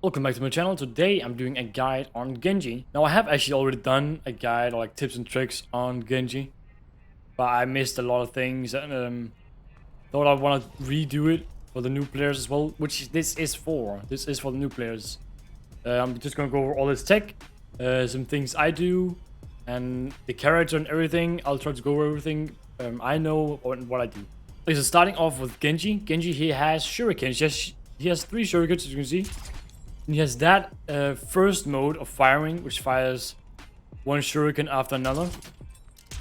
Welcome back to my channel. Today I'm doing a guide on Genji. Now I have actually already done a guide or like tips and tricks on Genji, but I missed a lot of things and thought I want to redo it for the new players as well, which this is for. This is for the new players. I'm just gonna go over all this tech, some things I do, and the character and everything. I'll try to go over everything I know and what I do. Okay, so starting off with Genji. Genji, he has Shurikens. Yes, he has 3 Shurikens, as you can see. And he has that first mode of firing, which fires 1 Shuriken after another.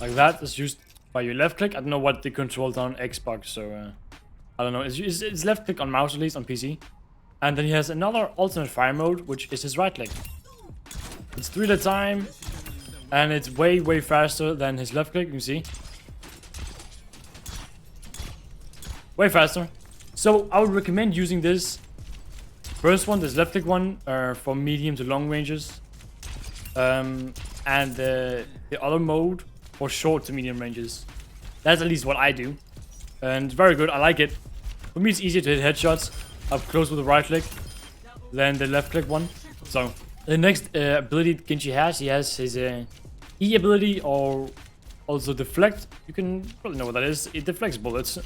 Like that. It's used by your left click. I don't know what the controls on Xbox, so I don't know. It's left click on mouse, at least on PC. And then he has another alternate fire mode, which is his right click. It's 3 at a time, and it's way faster than his left click, you can see. Way faster. So I would recommend using this. First one, this left click one, for medium to long ranges. And the other mode for short to medium ranges. That's at least what I do. And very good, I like it. For me, it's easier to hit headshots up close with the right click than the left click one. So, the next ability Genji has, he has his E ability, or also deflect. You can probably know what that is. It deflects bullets.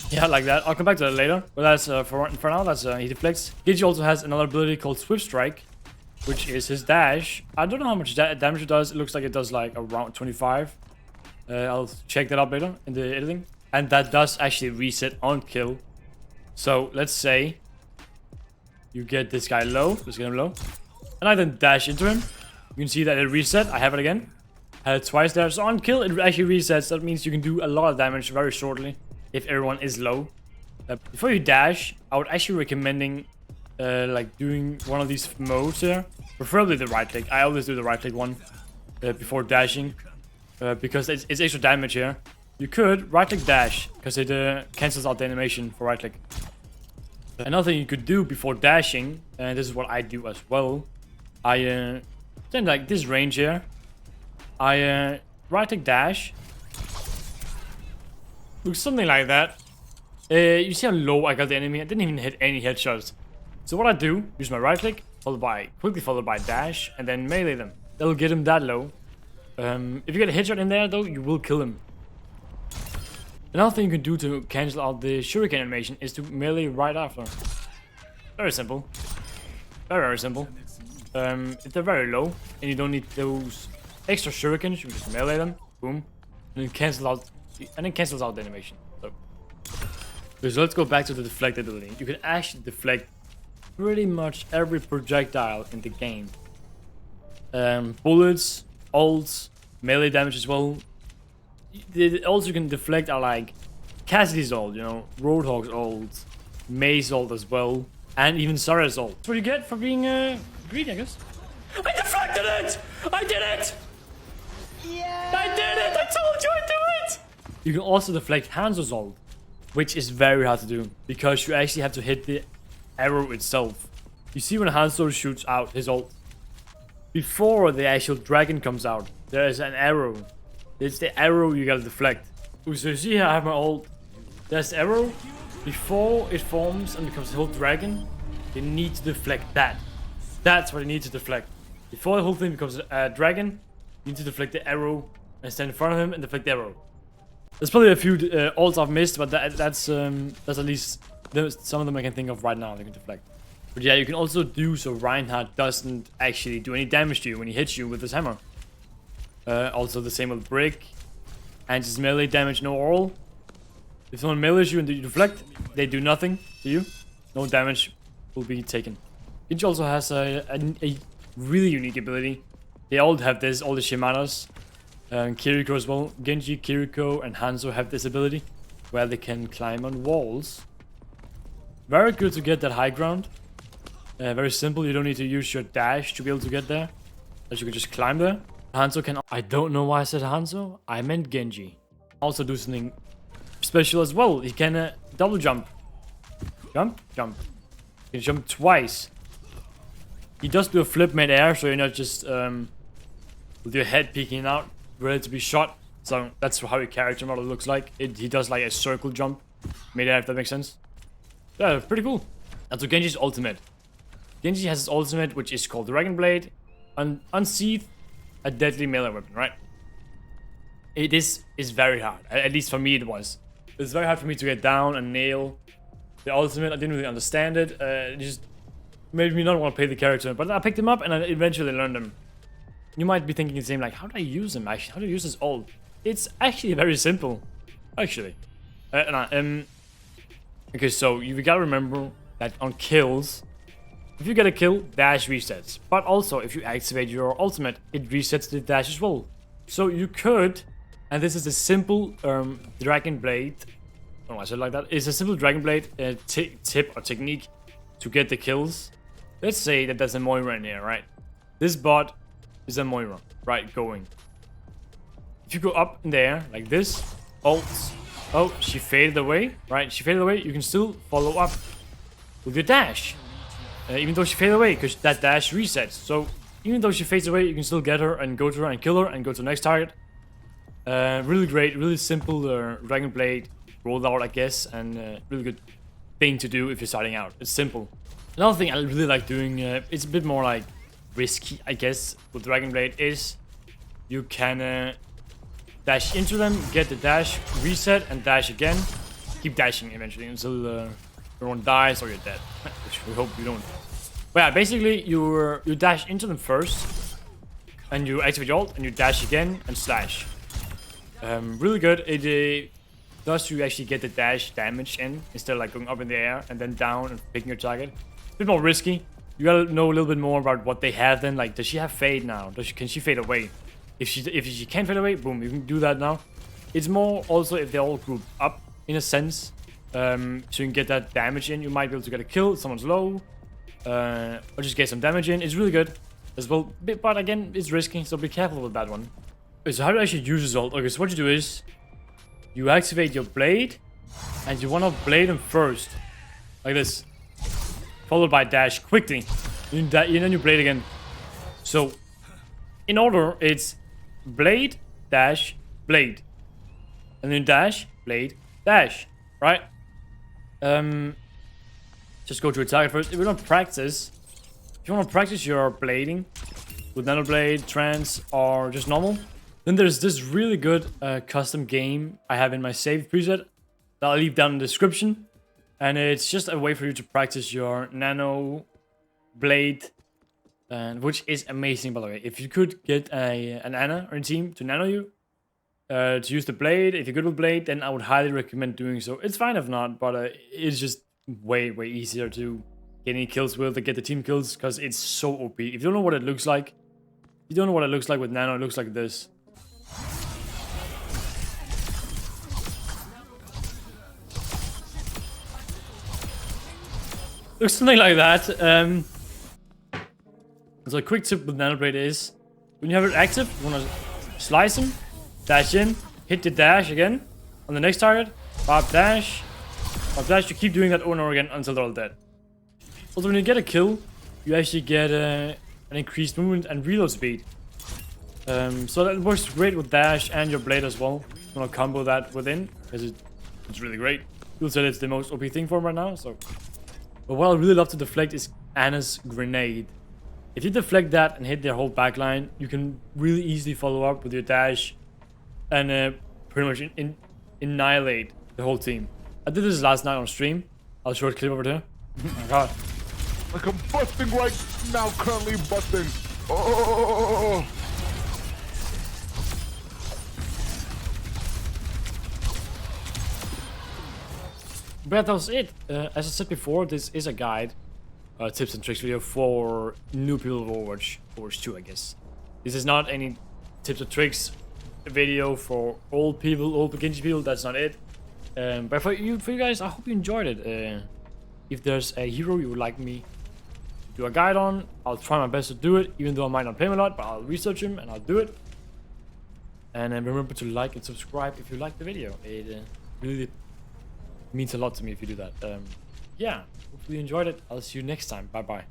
Yeah, like that. I'll come back to that later. But that's for now. That's he deflects. Genji also has another ability called Swift Strike, which is his dash. I don't know how much damage it does. It looks like it does like around 25. I'll check that up later in the editing. And that does actually reset on kill. So let's say you get this guy low. Let's get him low. And I then dash into him. You can see that it reset. I have it again. Had it twice there. So on kill, it actually resets. That means you can do a lot of damage very shortly if everyone is low. Before you dash, I would actually recommending like doing one of these modes here. Preferably the right click. I always do the right click one before dashing, because it's extra damage here. You could right click dash because it cancels out the animation for right click. Another thing you could do before dashing, and this is what I do as well. I then like this range here. I right click dash. Looks something like that. You see how low I got the enemy? I didn't even hit any headshots. So what I do, use my right click, quickly followed by dash, and then melee them. That'll get him that low. If you get a headshot in there though, you will kill him. Another thing you can do to cancel out the Shuriken animation is to melee right after. Very simple. Very simple. If they're very low and you don't need those extra Shurikens, you can just melee them. Boom. And then cancels out the animation. So let's go back to the deflect ability. You can actually deflect pretty much every projectile in the game. Bullets, ults, melee damage as well. The ults you can deflect are like Cassidy's ult, you know, Roadhog's ult, May's ult as well, and even Sarah's ult. That's what you get for being greedy, I guess. I deflected it! I did it! Yeah! I did it! I told you I'd do it! You can also deflect Hanzo's ult, which is very hard to do because you actually have to hit the arrow itself. You see when Hanzo shoots out his ult, before the actual dragon comes out, there is an arrow. It's the arrow you gotta deflect. So you see here I have my ult. There's the arrow. Before it forms and becomes the whole dragon, you need to deflect that. That's what you need to deflect. Before the whole thing becomes a dragon, you need to deflect the arrow and stand in front of him and deflect the arrow. There's probably a few ults I've missed, but that's at least some of them I can think of right now they can deflect. But yeah, you can also do so Reinhardt doesn't actually do any damage to you when he hits you with his hammer. Also the same with Brick. And just melee damage, no oral. If someone melees you and you deflect, they do nothing to you. No damage will be taken. Genji also has a really unique ability. They all have this, all the Shimanas. Kiriko as well. Genji, Kiriko, and Hanzo have this ability where they can climb on walls. Very good to get that high ground. Very simple, you don't need to use your dash to be able to get there. As you can just climb there. Hanzo can... I don't know why I said Hanzo. I meant Genji. Also do something special as well. He can double jump. Jump, jump. He can jump twice. He does do a flip mid-air, so you're not just with your head peeking out, ready to be shot. So that's how your character model looks like. He does like a circle jump mid-air, if that makes sense. Yeah, pretty cool. That's Genji's ultimate. Genji has his ultimate, which is called Dragon Blade. Unsheath a deadly melee weapon, right? It is very hard. At least for me it was. It's very hard for me to get down and nail the ultimate. I didn't really understand it. It just made me not want to play the character. But I picked him up and I eventually learned him. You might be thinking the same, like, how do I use him actually? How do I use his ult? It's actually very simple, actually. Okay, so you gotta remember that on kills, if you get a kill, dash resets. But also, if you activate your ultimate, it resets the dash as well. So you could, and this is a simple Dragon Blade. I don't know why I said it like that. It's a simple Dragon Blade tip or technique to get the kills. Let's say that there's a Moira in here, right? This bot is a Moira, right? Going. If you go up in there like this, ults. Oh, she faded away, right? She faded away. You can still follow up with your dash. Even though she faded away, because that dash resets. So even though she fades away, you can still get her and go to her and kill her and go to the next target. Really great, really simple Dragon Blade rollout, I guess, and really good thing to do if you're starting out. It's simple. Another thing I really like doing, it's a bit more like risky, I guess, with Dragon Blade is you can dash into them, get the dash, reset, and dash again. Keep dashing eventually until everyone dies or you're dead. Which we hope you don't. But yeah, basically you dash into them first, and you activate your ult, and you dash again and slash. Really good. It does you actually get the dash damage in instead of like going up in the air and then down and picking your target. It's a bit more risky. You gotta know a little bit more about what they have then. Like, does she have fade now? Can she fade away? If she can fade away, boom, you can do that now. It's more also if they all group up in a sense. So you can get that damage in. You might be able to get a kill, someone's low. Or just get some damage in. It's really good as well. But again, it's risky, so be careful with that one. Okay, so how do I actually use this ult? Okay, so what you do is you activate your blade and you want to blade them first. Like this. Followed by dash quickly. And then you blade again. So in order, it's blade, dash, blade. And then dash, blade, dash. Right? Just go to a target first. If you want to practice, if you want to practice your blading with Nano Blade, Trance, or just normal, then there's this really good custom game I have in my save preset that I'll leave down in the description. And it's just a way for you to practice your Nano Blade, which is amazing, by the way. If you could get an Ana or a team to nano you, to use the blade, if you're good with blade, then I would highly recommend doing so. It's fine if not, but it's just way easier to get any kills with, to get the team kills, because it's so OP. If you don't know what it looks like, you don't know what it looks like with Nano, it looks like this. Looks something like that. So a quick tip with Nano Blade is, when you have it active, you want to slice him, dash in, hit the dash again on the next target, pop dash, you keep doing that over and over again until they're all dead. Also, when you get a kill, you actually get an increased movement and reload speed. So that works great with dash and your blade as well. You want to combo that within, because it's really great. People said it's the most OP thing for him right now, so. But what I really love to deflect is Ana's grenade. If you deflect that and hit their whole backline, you can really easily follow up with your dash and pretty much annihilate the whole team. I did this last night on stream. I'll show a clip over there. Oh my god. Like I'm busting right now, currently busting. Oh. But that was it. As I said before, this is a guide, tips and tricks video for new people of Overwatch 2, I guess. This is not any tips or tricks video for old people, old Genji people. That's not it. But for you guys, I hope you enjoyed it. If there's a hero you would like me to do a guide on, I'll try my best to do it. Even though I might not play him a lot, but I'll research him and I'll do it. And remember to like and subscribe if you like the video. It really means a lot to me if you do that. Yeah, hopefully you enjoyed it. I'll see you next time. Bye bye.